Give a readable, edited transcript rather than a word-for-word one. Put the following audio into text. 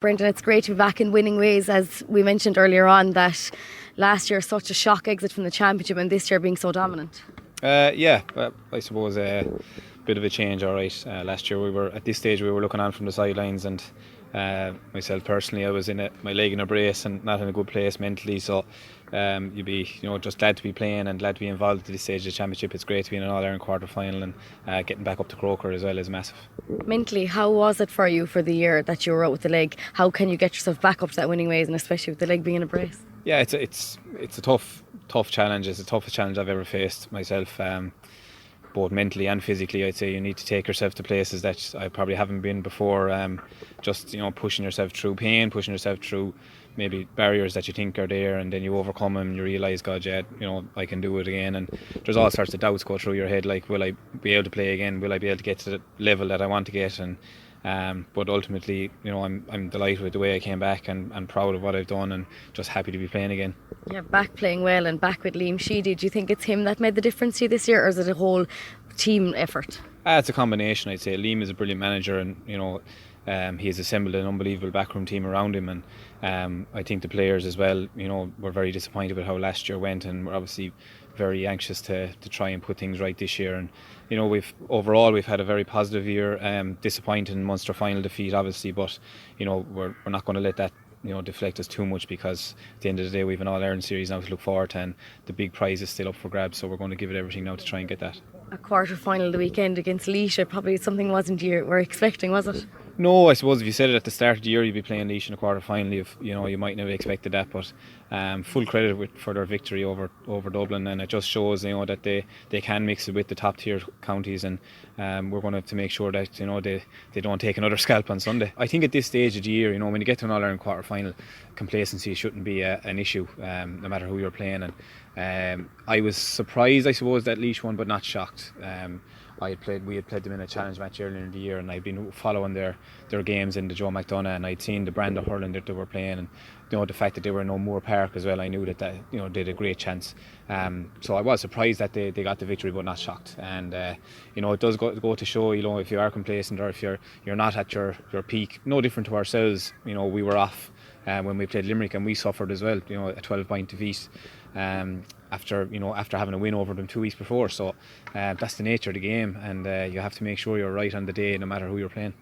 Brendan, it's great to be back in winning ways. As we mentioned earlier on, that last year such a shock exit from the championship and this year being so dominant. I suppose a bit of a change, all right. Last year at this stage we were looking on from the sidelines, and myself personally, I was my leg in a brace and not in a good place mentally. So you'd be just glad to be playing and glad to be involved at this stage of the championship. It's great to be in an All-Ireland quarter final, and getting back up to Croker as well is massive. Mentally, how was it for you for the year that you were out with the leg? How can you get yourself back up to that winning ways, and especially with the leg being in a brace? Yeah, it's a tough challenge. It's the toughest challenge I've ever faced myself, both mentally and physically. I'd say you need to take yourself to places that I probably haven't been before. Just pushing yourself through pain, pushing yourself through maybe barriers that you think are there, and then you overcome them and you realise, God, yeah, I can do it again. And there's all sorts of doubts go through your head, like, will I be able to play again? Will I be able to get to the level that I want to get? And but ultimately, I'm delighted with the way I came back, and proud of what I've done, and just happy to be playing again. Yeah, back playing well and back with Liam Sheedy. Do you think it's him that made the difference to you this year, or is it a whole team effort? It's a combination, I'd say. Liam is a brilliant manager, and he has assembled an unbelievable backroom team around him, and I think the players as well, were very disappointed with how last year went, and we're obviously very anxious to try and put things right this year. And we've had a very positive year. Disappointing in Munster final defeat, obviously, but we're not going to let that deflect us too much, because at the end of the day we have an All-Ireland series now to look forward to, and the big prize is still up for grabs, so we're going to give it everything now to try and get that. A quarter final the weekend against Laois, probably something wasn't you were expecting, was it? No, I suppose if you said it at the start of the year you'd be playing Laois in a quarter final, you might never have expected that, but full credit for their victory over Dublin, and it just shows that they can mix it with the top tier counties, and we're going to have to make sure that they don't take another scalp on Sunday. I think at this stage of the year, when you get to an All-Ireland quarter final, complacency shouldn't be an issue, no matter who you're playing. And I was surprised, I suppose, that Laois won, but not shocked. We had played them in a challenge match earlier in the year, and I'd been following their games in the Joe McDonagh, and I'd seen the brand of hurling that they were playing, and the fact that they were in O'Moore Park as well, I knew that they had a great chance. So I was surprised that they got the victory, but not shocked. And it does go to show, if you are complacent, or if you're not at your peak, no different to ourselves. We were off when we played Limerick, and we suffered as well. A 12-point defeat. After having a win over them 2 weeks before. So that's the nature of the game, and you have to make sure you're right on the day, no matter who you're playing.